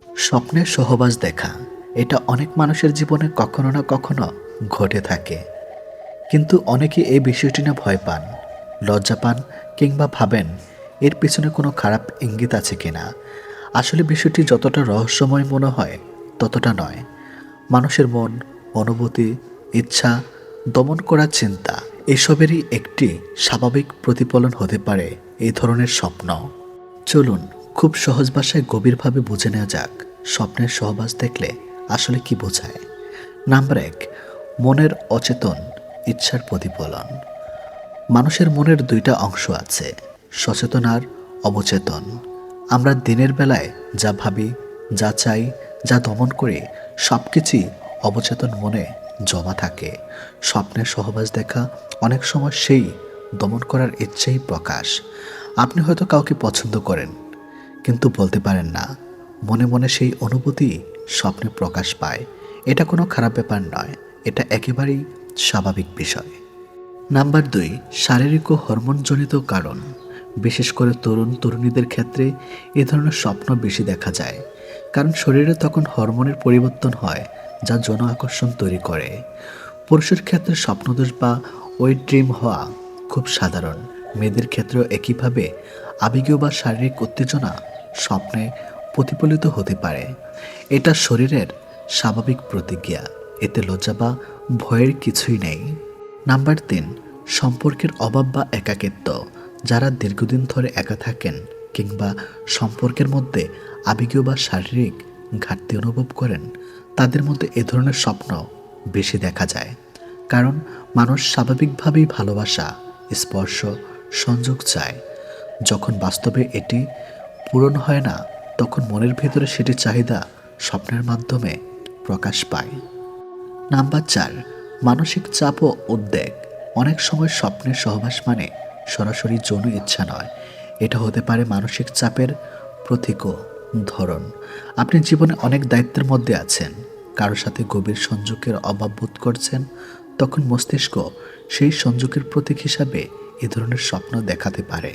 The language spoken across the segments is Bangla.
স্বপ্নের সহবাস দেখা এটা অনেক মানুষের জীবনে কখনো না কখনো ঘটে থাকে, কিন্তু অনেকে এই বিষয়টি নিয়ে ভয় পান, লজ্জা পান, কিংবা ভাবেন এর পিছনে কোনো খারাপ ইঙ্গিত আছে কিনা। আসলে বিষয়টি যতটা রহস্যময় মনে হয় ততটা নয়। মানুষের মন, অনুভূতি, ইচ্ছা দমন করার চিন্তা, এসবেরই একটি স্বাভাবিক প্রতিফলন হতে পারে এই ধরনের স্বপ্ন। চলুন খুব সহজ ভাষায় গভীরভাবে বুঝে নেওয়া যাক স্বপ্নের সহবাস দেখলে আসলে কি বোঝায়। নাম্বার 1, মনের অচেতন ইচ্ছার প্রতিফলন। মানুষের মনের দুইটা অংশ আছে, সচেতন আর অবচেতন। আমরা দিনের বেলায় যা ভাবি, যা চাই, যা দমন করি, সব কিছুই অবচেতন মনে জমা থাকে। স্বপ্নের সহবাস দেখা অনেক সময় সেই দমন করার ইচ্ছেই প্রকাশ। আপনি হয়তো কাউকে পছন্দ করেন, কিন্তু বলতে পারেন না। মনে মনে সেই অনুভূতি স্বপ্নে প্রকাশ পায়। এটা কোনো খারাপ ব্যাপার নয়, এটা একেবারেই স্বাভাবিক বিষয়। নাম্বার 2, শারীরিক ও হরমোনজনিত কারণ। বিশেষ করে তরুণ তরুণীদের ক্ষেত্রে এ ধরনের স্বপ্ন বেশি দেখা যায়, কারণ শরীরে তখন হরমোনের পরিবর্তন হয় যা যৌন আকর্ষণ তৈরি করে। পুরুষের ক্ষেত্রে স্বপ্নদোষ বা ওয়েট ড্রিম হওয়া খুব সাধারণ। মেয়েদের ক্ষেত্রেও একইভাবে আবেগীয় বা শারীরিক উত্তেজনা স্বপ্নে প্রতিফলিত হতে পারে। এটা শরীরের স্বাভাবিক প্রতিক্রিয়া, এতে লজ্জা বা ভয়ের কিছুই নেই। নাম্বার 3, সম্পর্কের অভাব বা একাকিত্ব। যারা দীর্ঘদিন ধরে একা থাকেন কিংবা সম্পর্কের মধ্যে আবেগীয় বা শারীরিক ঘাটতি অনুভব করেন, তাদের মধ্যে এ ধরনের স্বপ্ন বেশি দেখা যায়। কারণ মানুষ স্বাভাবিকভাবেই ভালোবাসা, স্পর্শ, সংযোগ চায়। যখন বাস্তবে এটি পূরণ হয় না, তখন মনের ভেতরে সেটি চাহিদা স্বপ্নের মাধ্যমে প্রকাশ পায়। নাম্বার 4, মানসিক চাপ ও উদ্বেগ। অনেক সময় স্বপ্নের সহবাস মানে সরাসরি যৌন ইচ্ছা নয়, এটা হতে পারে মানসিক চাপের প্রতীক ধরন। আপনি জীবনে অনেক দায়িত্বের মধ্যে আছেন, কারোর সাথে গভীর সংযোগের অভাব বোধ করছেন, তখন মস্তিষ্ক সেই সংযোগের প্রতীক হিসাবে এ ধরনের স্বপ্ন দেখাতে পারে।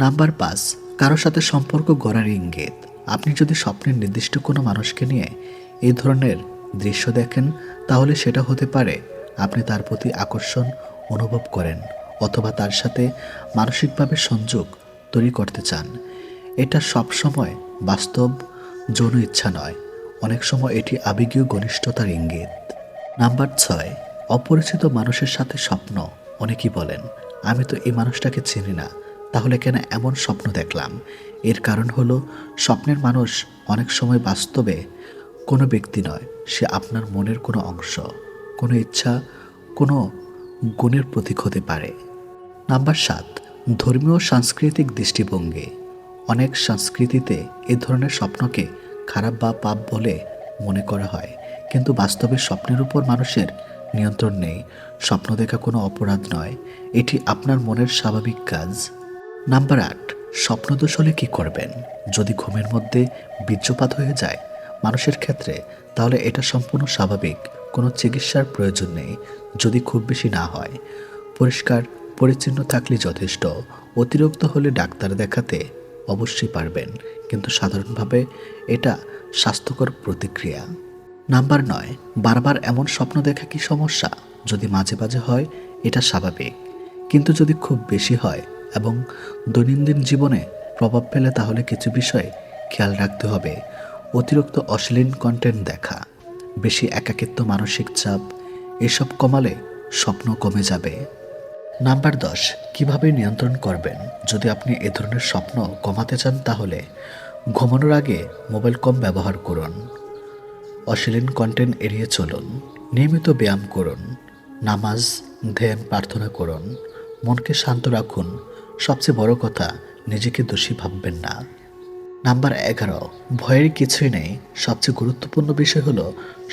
নাম্বার 5, কারোর সাথে সম্পর্ক গড়ার ইঙ্গিত। আপনি যদি স্বপ্নের নির্দিষ্ট কোনো মানুষকে নিয়ে এই ধরনের দৃশ্য দেখেন, তাহলে সেটা হতে পারে আপনি তার প্রতি আকর্ষণ অনুভব করেন, অথবা তার সাথে মানসিকভাবে সংযোগ তৈরি করতে চান। এটা সবসময় বাস্তব যৌন ইচ্ছা নয়, অনেক সময় এটি আবেগীয় ঘনিষ্ঠতার ইঙ্গিত। নাম্বার 6, অপরিচিত মানুষের সাথে স্বপ্ন। অনেকেই বলেন, আমি তো এই মানুষটাকে চিনি না, তাহলে কেন এমন স্বপ্ন দেখলাম। এর কারণ হলো স্বপ্নের মানুষ অনেক সময় বাস্তবে কোনো ব্যক্তি নয়, সে আপনার মনের কোনো অংশ, কোনো ইচ্ছা, কোনো গুণের প্রতীক হতে পারে। নাম্বার 7, ধর্মীয় সাংস্কৃতিক দৃষ্টিভঙ্গি। অনেক সংস্কৃতিতে এ ধরনের স্বপ্নকে খারাপ বা পাপ বলে মনে করা হয়, কিন্তু বাস্তবে স্বপ্নের উপর মানুষের নিয়ন্ত্রণ নেই। স্বপ্ন দেখা কোনো অপরাধ নয়, এটি আপনার মনের স্বাভাবিক কাজ। নাম্বার 8, স্বপ্নদোষ হলে কী করবেন। যদি ঘুমের মধ্যে বীর্যপাত হয়ে যায় মানুষের ক্ষেত্রে, তাহলে এটা সম্পূর্ণ স্বাভাবিক, কোনো চিকিৎসার প্রয়োজন নেই যদি খুব বেশি না হয়। পরিষ্কার পরিচ্ছন্ন থাকলে যথেষ্ট। অতিরিক্ত হলে ডাক্তার দেখাতে অবশ্যই পারবেন, কিন্তু সাধারণভাবে এটা স্বাস্থ্যকর প্রতিক্রিয়া। নাম্বার 9, বারবার এমন স্বপ্ন দেখা কি সমস্যা। যদি মাঝে মাঝে হয় এটা স্বাভাবিক, কিন্তু যদি খুব বেশি হয় এবং দৈনন্দিন জীবনে প্রভাব ফেলে, তাহলে কিছু বিষয় খেয়াল রাখতে হবে। অতিরিক্ত অশ্লীল কন্টেন্ট দেখা, বেশি একাকিত্ব, মানসিক চাপ এসব কমালে স্বপ্ন কমে যাবে। নাম্বার 10, কিভাবে নিয়ন্ত্রণ করবেন। যদি আপনি এ ধরনের স্বপ্ন কমাতে চান, তাহলে ঘুমানোর আগে মোবাইল কম ব্যবহার করুন, অশ্লীল কন্টেন্ট এড়িয়ে চলুন, নিয়মিত ব্যায়াম করুন, নামাজ, ধ্যান, প্রার্থনা করুন, মনকে শান্ত রাখুন। সবচেয়ে বড় কথা, নিজেকে দোষী ভাববেন না। নাম্বার 11, ভয়ের কিছুই নেই। সবচেয়ে গুরুত্বপূর্ণ বিষয় হলো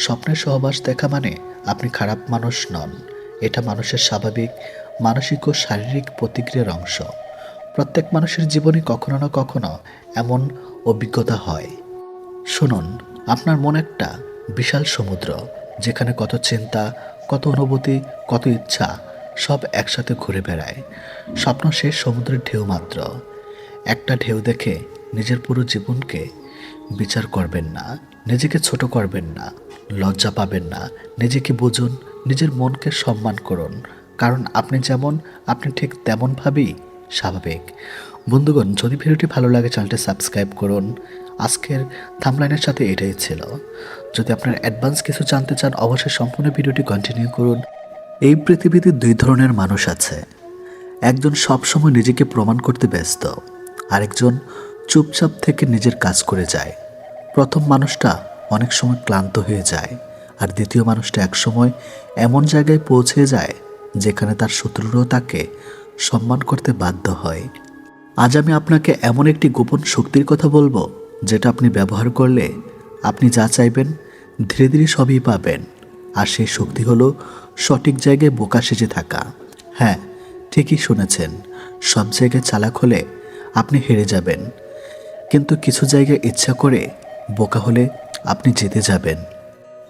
স্বপ্নের সহবাস দেখা মানে আপনি খারাপ মানুষ নন। এটা মানুষের স্বাভাবিক মানসিক ও শারীরিক প্রতিক্রিয়ার অংশ। প্রত্যেক মানুষের জীবনে কখনো না কখনো এমন অভিজ্ঞতা হয়। শুনুন, আপনার মন একটা বিশাল সমুদ্র, যেখানে কত চিন্তা, কত অনুভূতি, কত ইচ্ছা সব একসাথে ঘুরে বেড়ায়। স্বপ্ন শেষ সমুদ্রের ঢেউ মাত্র। একটা ঢেউ দেখে নিজের পুরো জীবনকে বিচার করবেন না, নিজেকে ছোট করবেন না, লজ্জা পাবেন না। নিজেকে বুঝুন, নিজের মনকে সম্মান করুন। কারণ আপনি যেমন, আপনি ঠিক তেমনভাবেই স্বাভাবিক। বন্ধুগণ, যদি ভিডিওটি ভালো লাগে চ্যানেলটি সাবস্ক্রাইব করুন। আজকের থাম্বনেইলের সাথে এটাই ছিল। যদি আপনার অ্যাডভান্স কিছু জানতে চান অবশ্যই সম্পূর্ণ ভিডিওটি কন্টিনিউ করুন। এই পৃথিবীতে দুই ধরনের মানুষ আছে। একজন সবসময় নিজেকে প্রমাণ করতে ব্যস্ত, আরেকজন চুপচাপ থেকে নিজের কাজ করে যায়। প্রথম মানুষটা অনেক সময় ক্লান্ত হয়ে যায়, আর দ্বিতীয় মানুষটা একসময় এমন জায়গায় পৌঁছে যায় যেখানে তার শত্রুরাও তাকে সম্মান করতে বাধ্য হয়। আজ আমি আপনাকে এমন একটি গোপন শক্তির কথা বলবো, যেটা আপনি ব্যবহার করলে আপনি যা চাইবেন ধীরে ধীরে সবই পাবেন। আর সেই শক্তি হলো সঠিক জায়গায় বোকা সেজে থাকা। হ্যাঁ, ঠিকই শুনেছেন, সব জায়গায় চালাক হলে আপনি হেরে যাবেন, কিন্তু কিছু জায়গায় ইচ্ছা করে বোকা হলে আপনি জিতে যাবেন।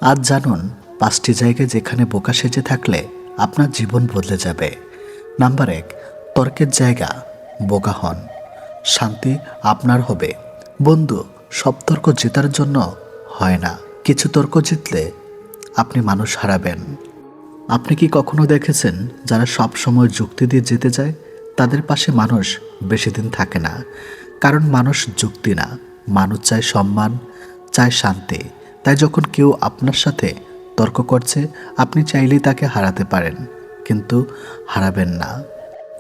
আজ জানুন 5টি জায়গায় যেখানে বোকা সেজে থাকলে আপনার জীবন বদলে যাবে। নাম্বার 1, তর্কের জায়গা বোকা হন, শান্তি আপনার হবে। বন্ধু, সব তর্ক জেতার জন্য হয় না। কিছু তর্ক জিতলে আপনি মানুষ হারাবেন। আপনি কি কখনো দেখেছেন যারা সব সময় যুক্তি দিয়ে জিতে যায় তাদের পাশে মানুষ বেশি দিন থাকে না? কারণ মানুষ যুক্তি না, মানুষ চায় সম্মান, চায় শান্তি। তাই যখন কেউ আপনার সাথে তর্ক করছে আপনি চাইলেই তাকে হারাতে পারেন, কিন্তু হারাবেন না।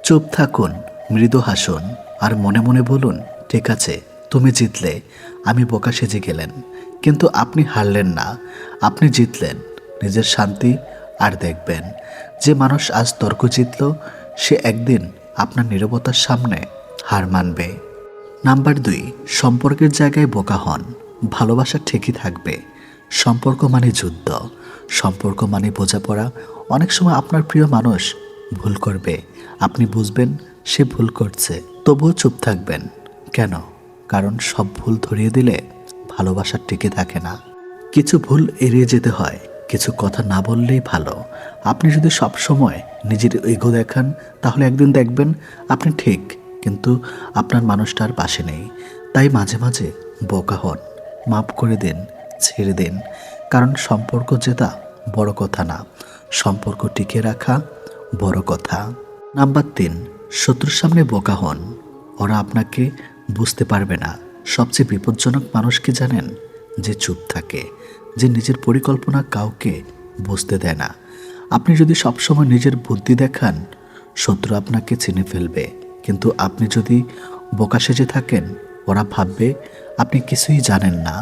চুপ থাকুন, মৃদু হাসুন, আর মনে মনে বলুন, ঠিক আছে, তুমি জিতলে, আমি বোকা সেজে গেলেন। কিন্তু আপনি হারলেন না, আপনি জিতলেন নিজের শান্তি। আর দেখবেন, যে মানুষ আজ তর্ক জিতল সে একদিন আপনার নীরবতার সামনে হার মানবে। নাম্বার 2, সম্পর্কের জায়গায় বোকা হন, ভালোবাসা ঠিকই থাকবে। সম্পর্ক মানে যুদ্ধ, সম্পর্ক মানে বোঝাপড়া। অনেক সময় আপনার প্রিয় মানুষ ভুল করবে, আপনি বুঝবেন সে ভুল করছে, তবুও চুপ থাকবেন। কেন? কারণ সব ভুল ধরিয়ে দিলে ভালোবাসা টিকে থাকে না। কিছু ভুল এড়িয়ে যেতে হয়, কিছু কথা না বললেই ভালো। আপনি যদি সব সময় নিজের ইগো দেখান তাহলে একদিন দেখবেন আপনি ঠিক, কিন্তু আপনার মানুষটার পাশে নেই। তাই মাঝে মাঝে বোকা হন, মাফ করে দিন, ছেড়ে দিন। কারণ সম্পর্ক জেতা বড় কথা না, সম্পর্ক টিকে রাখা বড় কথা। নাম্বার 3, শত্রুর সামনে বোকা হন, ওরা আপনাকে বুঝতে পারবে না। সবচেয়ে বিপজ্জনক মানুষ কি জানেন? যে চুপ থাকে, যে নিজের পরিকল্পনা কাউকে বুঝতে দেয় না। আপনি যদি সবসময় নিজের বুদ্ধি দেখান শত্রু আপনাকে চিনে ফেলবে, কিন্তু আপনি যদি বোকা সেজে থাকেন ওরা ভাববে আপনি কিছুই জানেন না।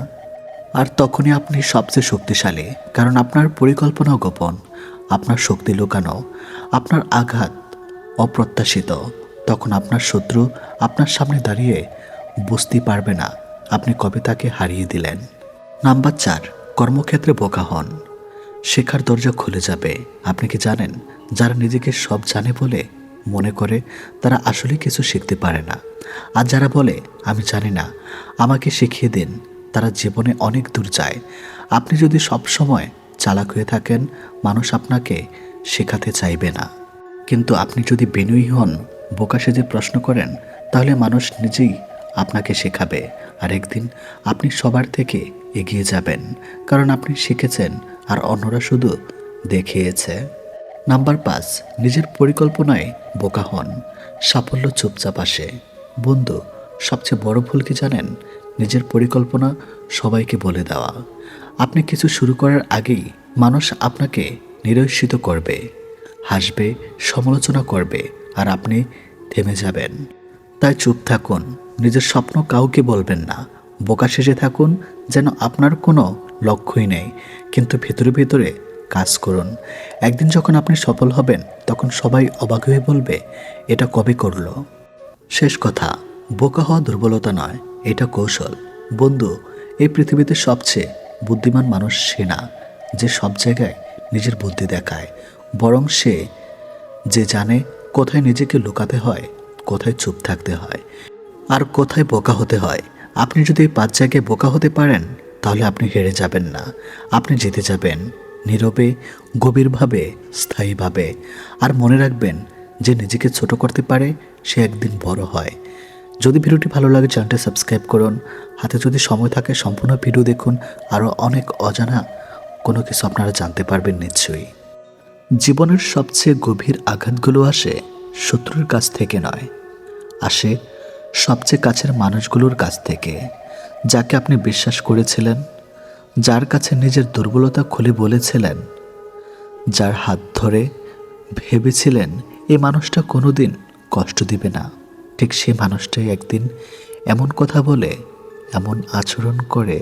আর তখনই আপনি সবচেয়ে শক্তিশালী, কারণ আপনার পরিকল্পনা গোপন, আপনার শক্তি লুকানো, আপনার আঘাত অপ্রত্যাশিত। তখন আপনার শত্রু আপনার সামনে দাঁড়িয়ে বুঝতেই পারবে না আপনি কবে তাকে হারিয়ে দিলেন। নাম্বার 4, কর্মক্ষেত্রে বোকা হন, শেখার দরজা খুলে যাবে। আপনি কি জানেন, যারা নিজেকে সব জানে বলে মনে করে তারা আসলে কিছু শিখতে পারে না। আর যারা বলে আমি জানি না, আমাকে শিখিয়ে দিন, তারা জীবনে অনেক দূর যায়। আপনি যদি সব সময় চালাক হয়ে থাকেন মানুষ আপনাকে শেখাতে চাইবে না, কিন্তু আপনি যদি বিনয়ী হন, বোকা সেজে প্রশ্ন করেন, তাহলে মানুষ নিজেই আপনাকে শেখাবে। আর একদিন আপনি সবার থেকে এগিয়ে যাবেন, কারণ আপনি শিখেছেন আর অন্যরা শুধু দেখিয়েছে। নাম্বার 5, নিজের পরিকল্পনায় বোকা হন, সাফল্য চুপচাপ আসে। বন্ধু, সবচেয়ে বড় ভুল কি জানেন? নিজের পরিকল্পনা সবাইকে বলে দেওয়া। আপনি কিছু শুরু করার আগেই মানুষ আপনাকে নিরস্ত করবে, হাসবে, সমালোচনা করবে, আর আপনি থেমে যাবেন। তাই চুপ থাকুন, নিজের স্বপ্ন কাউকে বলবেন না। বোকা সেজে থাকুন যেন আপনার কোনো লক্ষ্যই নেই, কিন্তু ভেতরে ভেতরে কাজ করুন। একদিন যখন আপনি সফল হবেন তখন সবাই অবাক হয়ে বলবে এটা কবে করলো। শেষ কথা, বোকা হওয়া দুর্বলতা নয়, এটা কৌশল। বন্ধু, এই পৃথিবীতে সবচেয়ে বুদ্ধিমান মানুষ সে না যে সব জায়গায় নিজের বুদ্ধি দেখায়, বরং সে যে জানে কোথায় নিজেকে লুকাতে হয়, কোথায় চুপ থাকতে হয়, আর কোথায় বোকা হতে হয়। আপনি যদি এই 5 জায়গায় বোকা হতে পারেন তাহলে আপনি হেরে যাবেন না, আপনি জিতে যাবেন, নীরবে, গভীরভাবে, স্থায়ীভাবে। আর মনে রাখবেন, যে নিজেকে ছোট করতে পারে সে একদিন বড় হয়, যদি ভিডিওটি ভালো লাগে চ্যানেলটি সাবস্ক্রাইব করুন। হাতে যদি সময় থাকে সম্পূর্ণ ভিডিও দেখুন, আরও অনেক অজানা কোনো কিছু আপনারা জানতে পারবেন নিশ্চয়ই। জীবনের সবচেয়ে গভীর আঘাতগুলো আসে শত্রুর কাছ থেকে নয়, আসে সবচেয়ে কাছের মানুষগুলোর কাছ থেকে, যাকে আপনি বিশ্বাস করেছিলেন, যার কাছে নিজের দুর্বলতা খুলে বলেছিলেন, যার হাত ধরে ভেবেছিলেন এই মানুষটা কোনোদিন কষ্ট দিবে না। ঠিক সেই মানুষটাই একদিন এমন কথা বলে, এমন আচরণ করে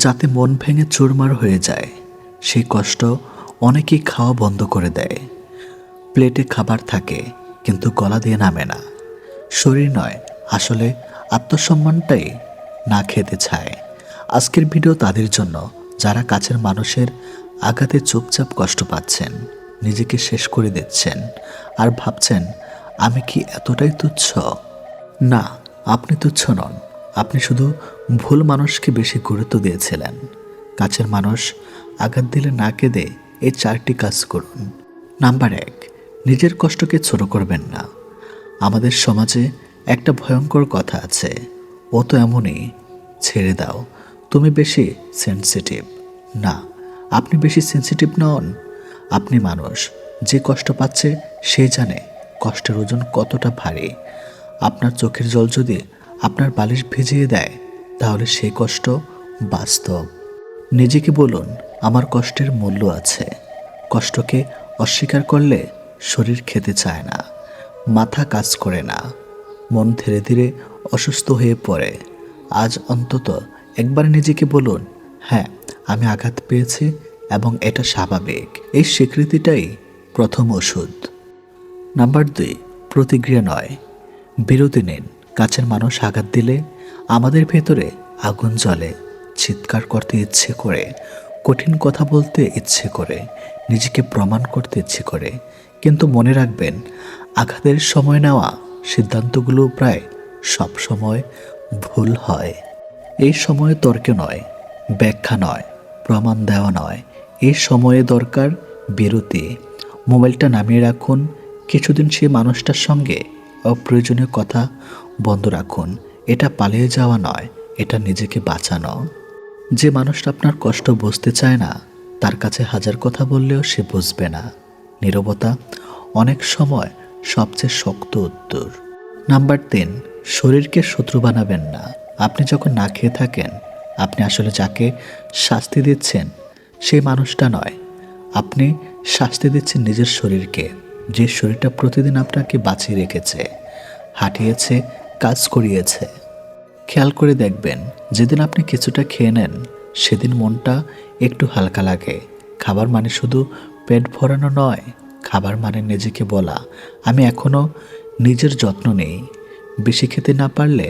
যাতে মন ভেঙে চুরমার হয়ে যায়। সেই কষ্ট অনেকেই খাওয়া বন্ধ করে দেয়। প্লেটে খাবার থাকে কিন্তু গলা দিয়ে নামে না। শরীর নয়, আসলে আত্মসম্মানটাই না খেতে চায়। আজকের ভিডিও তাদের জন্য যারা কাছের মানুষের আঘাতে চুপচাপ কষ্ট পাচ্ছেন, নিজেকে শেষ করে দিচ্ছেন আর ভাবছেন আমি কি এতটাই তুচ্ছ? না, আপনি তুচ্ছ নন। আপনি শুধু ভুল মানুষকে বেশি গুরুত্ব দিয়েছিলেন। কাছের মানুষ আঘাত দিলে না কেঁদে এই 4টি কাজ করুন। নাম্বার 1, নিজের কষ্টকে ছোট করবেন না। আমাদের সমাজে একটা ভয়ঙ্কর কথা আছে, ও তো এমনই, ছেড়ে দাও, তুমি বেশি সেনসিটিভ। না, আপনি বেশি সেনসিটিভ নন। আপনি মানুষ। যে কষ্ট পাচ্ছে সে জানে কষ্টের ওজন কতটা ভারী। আপনার চোখের জল যদি আপনার বালিশ ভিজিয়ে দেয় তাহলে সেই কষ্ট বাস্তব। নিজেকে বলুন আমার কষ্টের মূল্য আছে। কষ্টকে অস্বীকার করলে শরীর খেতে চায় না, মাথা কাজ করে না, মন ধীরে ধীরে অসুস্থ হয়ে পড়ে। আজ অন্তত একবার নিজেকে বলুন হ্যাঁ, আমি আঘাত পেয়েছি এবং এটা স্বাভাবিক। এই স্বীকৃতিটাই প্রথম ওষুধ। নাম্বার 2, প্রতিক্রিয়া নয়, বিরতি নিন। কাছের মানুষ আঘাত দিলে আমাদের ভেতরে আগুন জ্বলে, চিৎকার করতে ইচ্ছে করে, কঠিন কথা বলতে ইচ্ছে করে, নিজেকে প্রমাণ করতে ইচ্ছে করে। কিন্তু মনে রাখবেন, আঘাতের সময় নেওয়া সিদ্ধান্তগুলো প্রায় সব সময় ভুল হয়। এই সময়ে তর্ক নয়, ব্যাখ্যা নয়, প্রমাণ দেওয়া নয়, এই সময়ে দরকার বিরতি। মোবাইলটা নামিয়ে রাখুন, কিছুদিন সেই মানুষটার সঙ্গে অপ্রয়োজনীয় কথা বন্ধ রাখুন। এটা পালিয়ে যাওয়া নয়, এটা নিজেকে বাঁচানো। যে মানুষটা আপনার কষ্ট বুঝতে চায় না, তার কাছে হাজার কথা বললেও সে বুঝবে না। নীরবতা অনেক সময় সবচেয়ে শক্ত উত্তর। নাম্বার 3, শরীরকে শত্রু বানাবেন না। আপনি যখন না খেয়ে থাকেন, আপনি আসলে যাকে শাস্তি দিচ্ছেন সেই মানুষটা নয়, আপনি শাস্তি দিচ্ছেন নিজের শরীরকে। যে শরীরটা প্রতিদিন আপনাকে বাঁচিয়ে রেখেছে, হাঁটিয়েছে, কাজ করিয়েছে। খেয়াল করে দেখবেন, যেদিন আপনি কিছুটা খেয়ে নেন সেদিন মনটা একটু হালকা লাগে। খাবার মানে শুধু পেট ভরানো নয়, খাবার মানে নিজেকে বলা আমি এখনো নিজের যত্ন নেই। বেশি খেতে না পারলে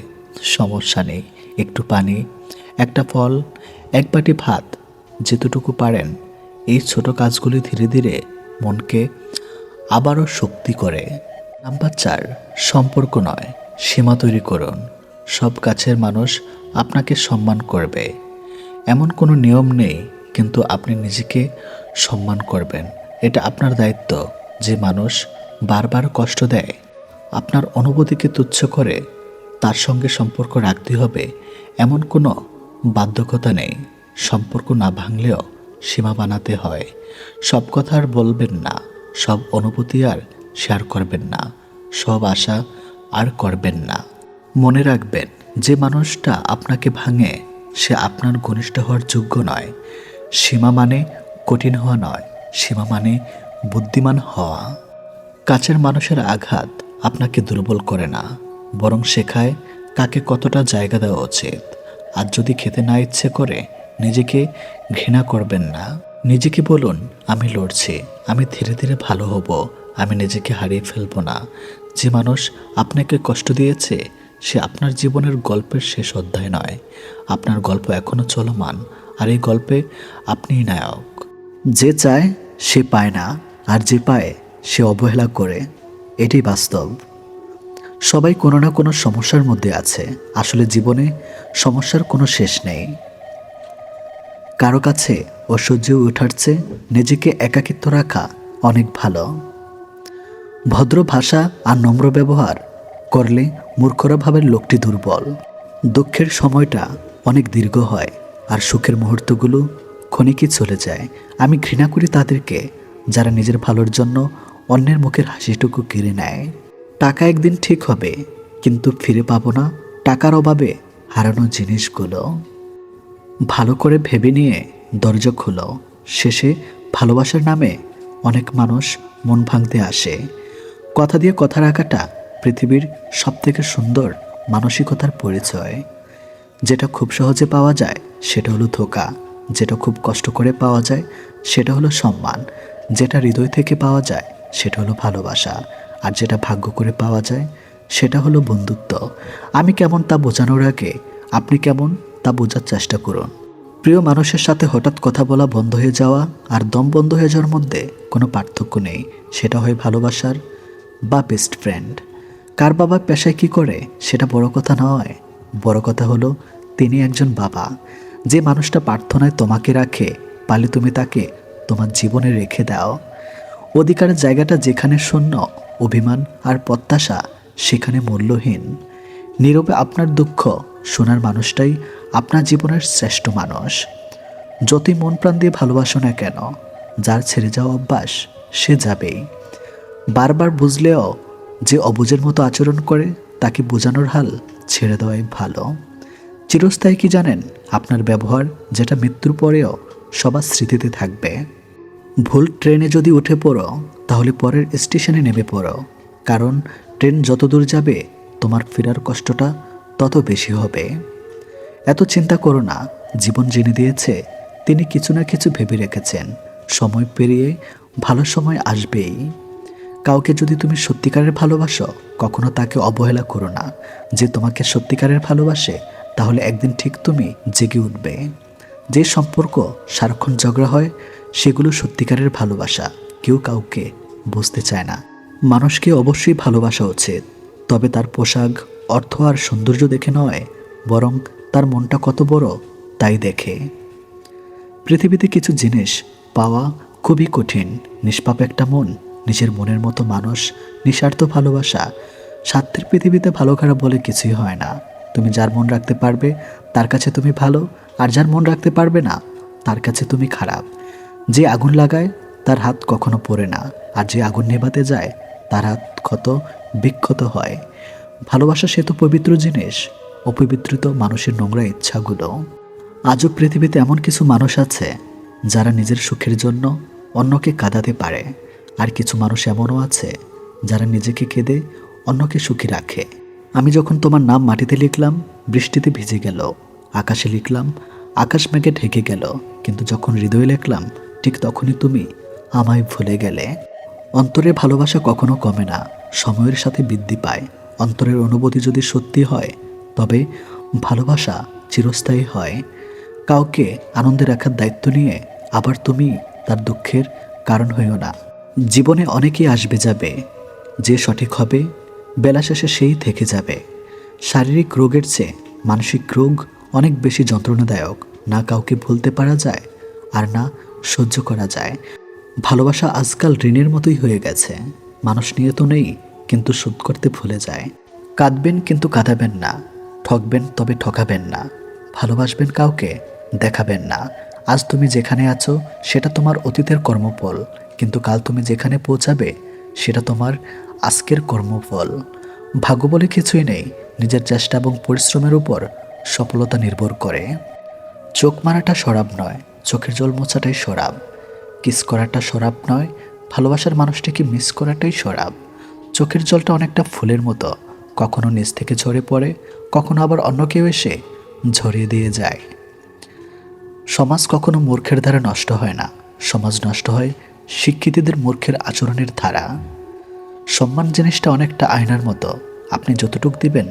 সমস্যা নেই, একটু পানি, একটা ফল, এক বাটি ভাত, যেতটুকু পারেন। এই ছোট কাজগুলি ধীরে ধীরে মনকে আবারও শক্তি করে। নাম্বার 4, সম্পর্ক নয়, সীমা তৈরি করুন। সব কাছের মানুষ আপনাকে সম্মান করবে এমন কোনো নিয়ম নেই, কিন্তু আপনি নিজেকে সম্মান করবেন, এটা আপনার দায়িত্ব। যে মানুষ বারবার কষ্ট দেয়, আপনার অনুভূতিকে তুচ্ছ করে, তার সঙ্গে সম্পর্ক রাখতে হবে এমন কোনো বাধ্যকতা নেই। সম্পর্ক না ভাঙলেও সীমা বানাতে হয়। সব কথা আর বলবেন না, সব অনুভূতি আর শেয়ার করবেন না, সব আশা আর করবেন না। মনে রাখবেন, যে মানুষটা আপনাকে ভাঙে সে আপনার ঘনিষ্ঠ হওয়ার যোগ্য নয়। সীমা মানে কঠিন হওয়া নয়, সীমা মানে বুদ্ধিমান হওয়া। কাছের মানুষের আঘাত আপনাকে দুর্বল করে না, বরং শেখায় কাকে কতটা জায়গা দেওয়া উচিত। আর যদি খেতে না ইচ্ছে করে, নিজেকে ঘৃণা করবেন না। নিজেকে বলুন আমি লড়ছি, আমি ধীরে ধীরে ভালো হব, আমি নিজেকে হারিয়ে ফেলবো না। যে মানুষ আপনাকে কষ্ট দিয়েছে সে আপনার জীবনের গল্পের শেষ অধ্যায় নয়, আপনার গল্প এখনো চলমান, আর এই গল্পে আপনিই নায়ক। যে চায় সে পায় না, আর যে পায় সে অবহেলা করে, এটাই বাস্তব। সবাই কোনো না কোনো সমস্যার মধ্যে আছে। আসলে জীবনে সমস্যার কোনো শেষ নেই। কারো কাছে অসহ্য ওঠার চেয়ে নিজেকে একাকিত্ব রাখা অনেক ভালো। ভদ্র ভাষা আর নম্র ব্যবহার করলে মূর্খরা ভাবেন লোকটি দুর্বল। দুঃখের সময়টা অনেক দীর্ঘ হয় আর সুখের মুহূর্তগুলো ক্ষণিকই চলে যায়। আমি ঘৃণা করি তাদেরকে যারা নিজের ভালোর জন্য অন্যের মুখের হাসিটুকু কেড়ে নেয়। টাকা একদিন ঠিক হবে, কিন্তু ফিরে পাবো না টাকার অভাবে হারানো জিনিসগুলো। ভালো করে ভেবে নিয়ে দরজা খোলো। শেষে ভালোবাসার নামে অনেক মানুষ মন ভাঙতে আসে। কথা দিয়ে কথা রাখাটা পৃথিবীর সবথেকে সুন্দর মানসিকতার পরিচয়। যেটা খুব সহজে পাওয়া যায় সেটা হলো ধোঁকা, যেটা খুব কষ্ট করে পাওয়া যায় সেটা হলো সম্মান, যেটা হৃদয় থেকে পাওয়া যায় সেটা হলো ভালোবাসা, আর যেটা ভাগ্য করে পাওয়া যায় সেটা হলো বন্ধুত্ব। আমি কেমন তা বোঝানোর আগে আপনি কেমন তা বোঝার চেষ্টা করুন। প্রিয় মানুষের সাথে হঠাৎ কথা বলা বন্ধ হয়ে যাওয়া আর দম বন্ধ হয়ে যাওয়ার মধ্যে কোনো পার্থক্য নেই। সেটা হয় ভালোবাসার বা বেস্ট ফ্রেন্ড। কার বাবা পেশায় কী করে সেটা বড় কথা নয়, বড় কথা হলো তিনি একজন বাবা। যে মানুষটা প্রার্থনায় তোমাকে রাখে, পারলে তুমি তাকে তোমার জীবনে রেখে দাও। অধিকারের জায়গাটা যেখানে শূন্য, অভিমান আর প্রত্যাশা সেখানে মূল্যহীন। নীরবে আপনার দুঃখ শোনার মানুষটাই আপনার জীবনের শ্রেষ্ঠ মানুষ। যতই মন প্রাণ দিয়ে ভালোবাসো না কেন, যার ছেড়ে যাওয়া অভ্যাস সে যাবেই। বারবার বুঝলেও যে অবুঝের মতো আচরণ করে তাকে বোঝানোর হাল ছেড়ে দেওয়াই ভালো। চিরস্থায়ী কি জানেন? আপনার ব্যবহার, যেটা মৃত্যুর পরেও সবার স্মৃতিতে থাকবে। ভুল ট্রেনে যদি উঠে পড়ো তাহলে পরের স্টেশনে নেমে পড়ো, কারণ ট্রেন যত দূর যাবে তোমার ফেরার কষ্টটা তত বেশি হবে। এত চিন্তা করো না, জীবন যিনি দিয়েছে তিনি কিছু না কিছু ভেবে রেখেছেন। সময় পেরিয়ে ভালো সময় আসবেই। কাউকে যদি তুমি সত্যিকারের ভালোবাসো, কখনো তাকে অবহেলা করো না। যে তোমাকে সত্যিকারের ভালোবাসে তাহলে একদিন ঠিক তুমি জেগে উঠবে। যে সম্পর্ক সারাক্ষণ ঝগড়া হয় সেগুলো সত্যিকারের ভালোবাসা কেউ কাউকে বুঝতে চায় না। মানুষকে অবশ্যই ভালোবাসা উচিত, তবে তার পোশাক, অর্থ আর সৌন্দর্য দেখে নয়, বরং তার মনটা কত বড় তাই দেখে। পৃথিবীতে কিছু জিনিস পাওয়া খুবই কঠিন। নিষ্পাপ একটা মন, নিজের মনের মতো মানুষ, নিঃস্বার্থ ভালোবাসা। স্বার্থের পৃথিবীতে ভালো খারাপ বলে কিছুই হয় না। তুমি যার মন রাখতে পারবে তার কাছে তুমি ভালো, আর যার মন রাখতে পারবে না তার কাছে তুমি খারাপ। যে আগুন লাগায় তার হাত কখনো পড়ে না, আর যে আগুন নেভাতে যায় তার হাত ক্ষত বিক্ষত হয়। ভালোবাসা সে তো পবিত্র জিনিস, অপবিত্রিত মানুষের নোংরা ইচ্ছাগুলো। আজও পৃথিবীতে এমন কিছু মানুষ আছে যারা নিজের সুখের জন্য অন্যকে কাঁদাতে পারে, আর কিছু মানুষ এমনও আছে যারা নিজেকে কেঁদে অন্যকে সুখী রাখে। আমি যখন তোমার নাম মাটিতে লিখলাম, বৃষ্টিতে ভিজে গেল। আকাশে লিখলাম, আকাশ মেঘে ঢেকে গেল। কিন্তু যখন হৃদয়ে লিখলাম, ঠিক তখনই তুমি আমায় ভুলে গেলে। অন্তরের ভালোবাসা কখনো কমে না, সময়ের সাথে বৃদ্ধি পায়। অন্তরের অনুভূতি যদি সত্যি হয় তবে ভালোবাসা চিরস্থায়ী হয়। কাউকে আনন্দে রাখার দায়িত্ব নিয়ে আবার তুমি তার দুঃখের কারণ হইও না। জীবনে অনেকেই আসবে যাবে, যে সঠিক হবে বেলা শেষে সেই থেকে যাবে। শারীরিক রোগের চেয়ে মানসিক রোগ অনেক বেশি যন্ত্রণাদায়ক। না কাউকে ভুলতে পারা যায় আর না সহ্য করা যায়। ভালোবাসা আজকাল ঋণের মতোই হয়ে গেছে। মানুষ নিয়ে তো নেই, কিন্তু শোধ করতে ভুলে যায়। কাঁদবেন কিন্তু কাঁদাবেন না, ঠকবেন তবে ঠকাবেন না। ভালোবাসবেন কাউকে, দেখাবেন না। আজ তুমি যেখানে আছো সেটা তোমার অতীতের কর্মফল, কিন্তু কাল তুমি যেখানে পৌঁছাবে সেটা তোমার আজকের কর্মফল। ভাগ্য বলে কিছুই নেই, নিজের চেষ্টা এবং পরিশ্রমের উপর সফলতা নির্ভর করে। চোখ মারাটা শরাব নয়, চোখের জল মোছাটাই শরাব। কিস করাটা শরাব নয়, ভালোবাসার মানুষটাকে মিস করাটাই শরাব। চোখের জলটা অনেকটা ফুলের মতো, কখনো নিচ থেকে ঝরে পড়ে, কখনো আবার অন্য কেউ এসে ঝরিয়ে দিয়ে যায়। সমাজ কখনো মূর্খের দ্বারা নষ্ট হয় না, সমাজ নষ্ট হয় শিক্ষিতদের মূর্খের আচরণের ধারা। সম্মান জিনিসটা অনেকটা আয়নার মতো, আপনি যতটুক দিবেন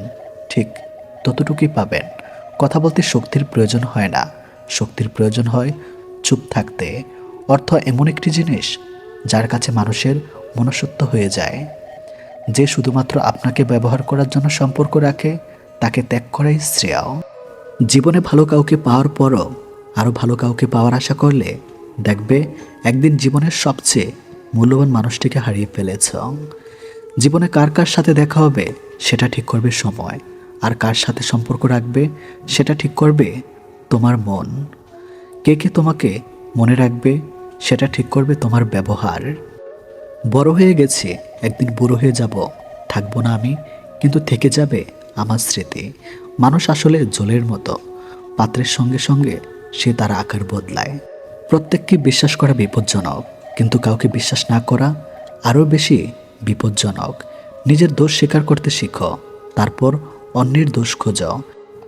ঠিক ততটুকুই পাবেন। কথা বলতে শক্তির প্রয়োজন হয় না, শক্তির প্রয়োজন হয় চুপ থাকতে। অর্থ এমন একটি জিনিস যার কাছে মানুষের মনুষ্যত্ব হয়ে যায়। যে শুধুমাত্র আপনাকে ব্যবহার করার জন্য সম্পর্ক রাখে তাকে ত্যাগ করাই শ্রেয়। জীবনে ভালো কাউকে পাওয়ার পরও আরও ভালো কাউকে পাওয়ার আশা করলে দেখবে একদিন জীবনের সবচেয়ে মূল্যবান মানুষটিকে হারিয়ে ফেলেছ। জীবনে কার কার সাথে দেখা হবে সেটা ঠিক করবে সময়, আর কার সাথে সম্পর্ক রাখবে সেটা ঠিক করবে তোমার মন। কে কে তোমাকে মনে রাখবে সেটা ঠিক করবে তোমার ব্যবহার। বড় হয়ে গেছি, একদিন বুড়ো হয়ে যাব, থাকবো না আমি, কিন্তু থেকে যাবে আমার স্মৃতি। মানুষ আসলে জলের মতো, পাত্রের সঙ্গে সঙ্গে সে তার আকার বদলায়। প্রত্যেককে বিশ্বাস করা বিপজ্জনক, কিন্তু কাউকে বিশ্বাস না করা আরও বেশি বিপজ্জনক। নিজের দোষ স্বীকার করতে শিখো, তারপর অন্যের দোষ খোঁজো।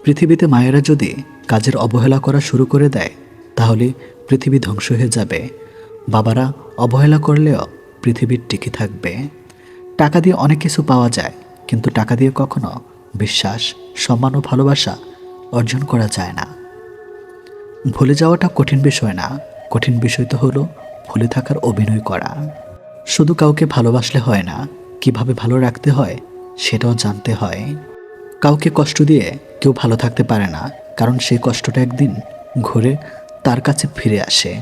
পৃথিবীতে মায়েরা যদি কাজের অবহেলা করা শুরু করে দেয়, তাহলে পৃথিবী ধ্বংস হয়ে যাবে। বাবারা অবহেলা করলেও পৃথিবীর টিকে থাকবে। টাকা দিয়ে অনেক কিছু পাওয়া যায়, কিন্তু টাকা দিয়ে কখনো বিশ্বাস, সম্মান ও ভালোবাসা অর্জন করা যায় না। ভুলে যাওয়াটা কঠিন বিষয় না, কঠিন বিষয় তো হলো ভুলে থাকার অভিনয় করা। শুধু কাউকে ভালোবাসলে হয় না, কিভাবে ভালো রাখতে হয় সেটাও জানতে হয়। কাউকে কষ্ট দিয়ে কেউ ভালো থাকতে পারে না, কারণ সেই কষ্টটা একদিন ঘুরে তার কাছে ফিরে আসে।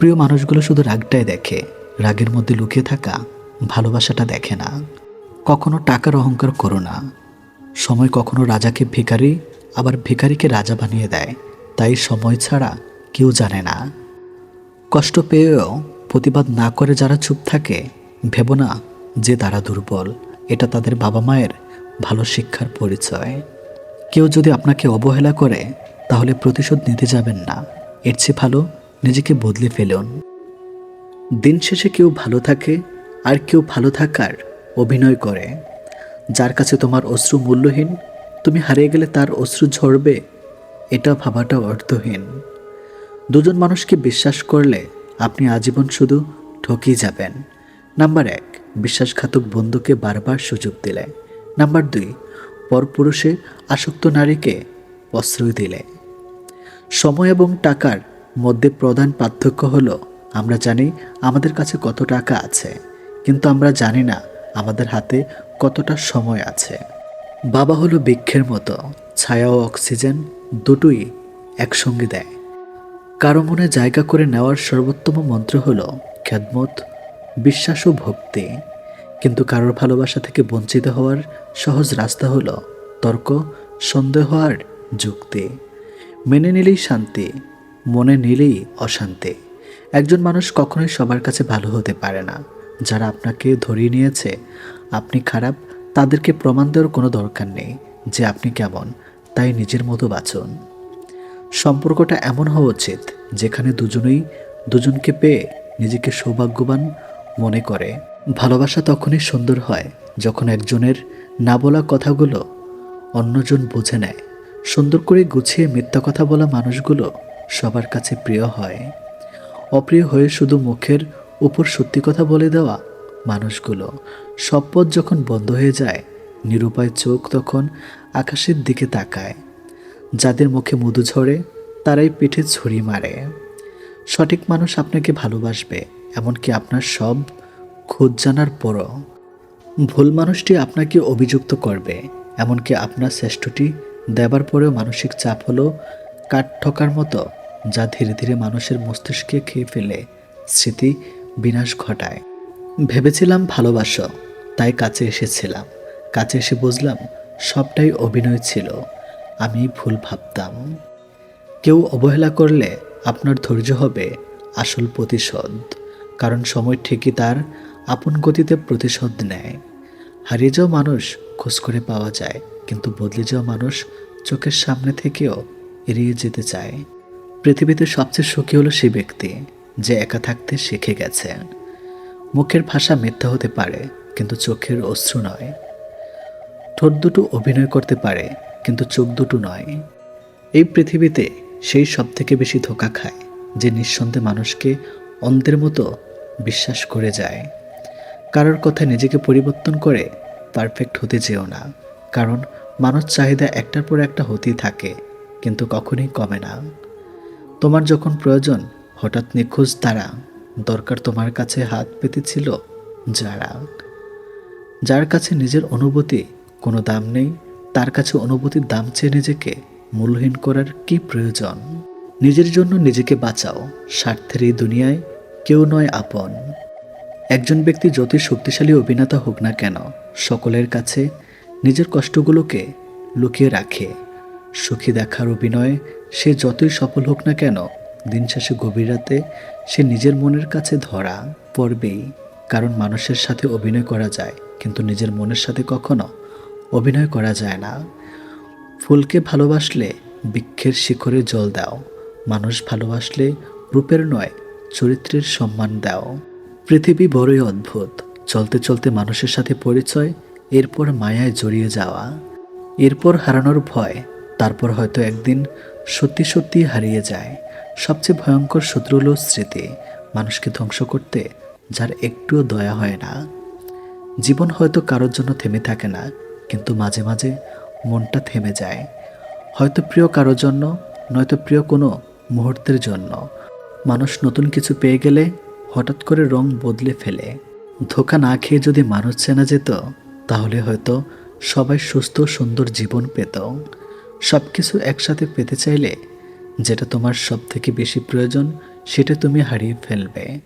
প্রিয় মানুষগুলো শুধু রাগটাই দেখে, রাগের মধ্যে লুকিয়ে থাকা ভালোবাসাটা দেখে না। কখনো টাকার অহংকার করো না। সময় কখনো রাজাকে ভিখারি, আবার ভিখারিকে রাজা বানিয়ে দেয়, তাই সময় ছাড়া কেউ জানে না। কষ্ট পেয়েও প্রতিবাদ না করে যারা চুপ থাকে, ভেবো না যে তারা দুর্বল, এটা তাদের বাবা মায়ের ভালো শিক্ষার পরিচয়। কেউ যদি আপনাকে অবহেলা করে, তাহলে প্রতিশোধ নিতে যাবেন না, এর চেয়ে ভালো নিজেকে বদলে ফেলুন। দিন শেষে কেউ ভালো থাকে, আর কেউ ভালো থাকার অভিনয় করে। যার কাছে তোমার অশ্রু মূল্যহীন, তুমি হারিয়ে গেলে তার অশ্রু ঝরবে, এটা ভাবাটা অর্থহীন। দুজন মানুষকে বিশ্বাস করলে আপনি আজীবন শুধু ঠকেই যাবেন। নাম্বার 1, বিশ্বাসঘাতক বন্ধুকে বারবার সুযোগ দিলে। নাম্বার 2, পরপুরুষে আসক্ত নারীকে প্রশ্রয় দিলে। সময় এবং টাকার মধ্যে প্রধান পার্থক্য হলো, আমরা জানি আমাদের কাছে কত টাকা আছে, কিন্তু আমরা জানি না আমাদের হাতে কতটা সময় আছে। বাবা হলো বৃক্ষের মতো, ছায়া ও অক্সিজেন দুটোই একসঙ্গে দেয়। কারো মনে জায়গা করে নেওয়ার সর্বোত্তম মন্ত্র হলো খেদমত, বিশ্বাস ও ভক্তি। কিন্তু কারোর ভালোবাসা থেকে বঞ্চিত হওয়ার সহজ রাস্তা হলো তর্ক, সন্দেহ আর যুক্তি। মেনে নিলেই শান্তি, মনে নিলেই অশান্তি। একজন মানুষ কখনোই সবার কাছে ভালো হতে পারে না। যারা আপনাকে ধরিয়ে নিয়েছে আপনি খারাপ, তাদেরকে প্রমাণ দেওয়ার কোনো দরকার নেই যে আপনি কেমন, তাই নিজের মতো বাঁচুন। সম্পর্কটা এমন হওয়া উচিত যেখানে দুজনেই দুজনকে পেয়ে নিজেকে সৌভাগ্যবান মনে করে। ভালোবাসা তখনই সুন্দর হয় যখন একজনের না বলা কথাগুলো অন্যজন বুঝে নেয়। সুন্দর করে গুছিয়ে মিথ্যা কথা বলা মানুষগুলো সবার কাছে প্রিয় হয়। অপ্রিয় হয়ে শুধু মুখের উপর সত্যি কথা বলে দেওয়া মানুষগুলো, সব পথ যখন বন্ধ হয়ে যায়, নিরুপায় চোখ তখন আকাশের দিকে তাকায়। যাদের মুখে মধু ঝরে তারাই পিঠে ছুরি মারে। সঠিক মানুষ আপনাকে ভালোবাসবে, এমনকি আপনার সব খোঁজ জানার পরও। ভুল মানুষটি আপনাকে অভিযুক্ত করবে, এমনকি আপনার শ্রেষ্ঠটি দেবার পরেও। মানসিক চাপ হলো কাঠ ঠোকার মতো, যা ধীরে ধীরে মানুষের মস্তিষ্কে খেয়ে ফেলে, স্মৃতি বিনাশ ঘটায়। ভেবেছিলাম ভালোবাসো, তাই কাছে এসেছিলাম, কাছে এসে বুঝলাম সবটাই অভিনয় ছিল, আমি ভুল ভাবতাম। কেউ অবহেলা করলে আপনার ধৈর্য হবে আসল প্রতিশোধ, কারণ সময় ঠিকই তার আপন গতিতে প্রতিশোধ নেয়। হারিয়ে যাওয়া মানুষ খোঁজ করে পাওয়া যায়, কিন্তু বদলে যাওয়া মানুষ চোখের সামনে থেকেও এড়িয়ে যেতে চায়। পৃথিবীতে সবচেয়ে সুখী হলো সেই ব্যক্তি যে একা থাকতে শিখে গেছে। মুখের ভাষা মিথ্যা হতে পারে, কিন্তু চোখের অশ্রু নয়। ঠোঁট দুটো অভিনয় করতে পারে, কিন্তু চোখ দুটো নয়। এই পৃথিবীতে সেই সব থেকে বেশি ধোঁকা খায় যে নিঃসন্দেহে মানুষকে অন্ধের মতো বিশ্বাস করে যায়। কারোর কথায় নিজেকে পরিবর্তন করে পারফেক্ট হতে যেও না, কারণ মানুষ চাহিদা একটার পর একটা হতেই থাকে, কিন্তু কখনোই কমে না। তোমার যখন প্রয়োজন হঠাৎ নিখোঁজ তারা, দরকার তোমার কাছে হাত পেতেছিল যারা। যার কাছে নিজের অনুভূতি কোনো দাম নেই, তার কাছে অনুভূতির দাম চেয়ে নিজেকে মূল্যহীন করার কি প্রয়োজন? নিজের জন্য নিজেকে বাঁচাও, স্বার্থের এই দুনিয়ায় কেউ নয় আপন। একজন ব্যক্তি যতই শক্তিশালী অভিনেতা হোক না কেন, সকলের কাছে নিজের কষ্টগুলোকে লুকিয়ে রাখে। সুখী দেখার অভিনয়ে সে যতই সফল হোক না কেন, দিন শেষে গভীর রাতে সে নিজের মনের কাছে ধরা পড়বেই। কারণ মানুষের সাথে অভিনয় করা যায়, কিন্তু নিজের মনের সাথে কখনো অভিনয় করা যায় না। ফুলকে ভালোবাসলে বৃক্ষের শিখরে জল দাও, মানুষ ভালোবাসলে রূপের নয় চরিত্রের সম্মান দাও। পৃথিবী বড়ই অদ্ভুত, চলতে চলতে মানুষের সাথে পরিচয়, এরপর মায়ায় জড়িয়ে যাওয়া, এরপর হারানোর ভয়, তারপর হয়তো একদিন সত্যি সত্যি হারিয়ে যায়। সবচেয়ে ভয়ঙ্কর শত্রু হলো স্মৃতি, মানুষকে ধ্বংস করতে যার একটুও দয়া হয় না। জীবন হয়তো কারোর জন্য থেমে থাকে না, কিন্তু মাঝে মাঝে মনটা থেমে যায়। হয়তো প্রিয় কারোর জন্য, নয়তো প্রিয় কোনো মুহূর্তের জন্য। মানুষ নতুন কিছু পেয়ে গেলে হঠাৎ করে রং বদলে ফেলে। ধোঁকা না খেয়ে যদি মানুষ চেনা যেত, তাহলে হয়তো সবাই সুস্থ সুন্দর জীবন পেত। সব কিছু একসাথে পেতে চাইলে যেটা তোমার সব থেকে বেশি প্রয়োজন, সেটা তুমি হারিয়ে ফেলবে।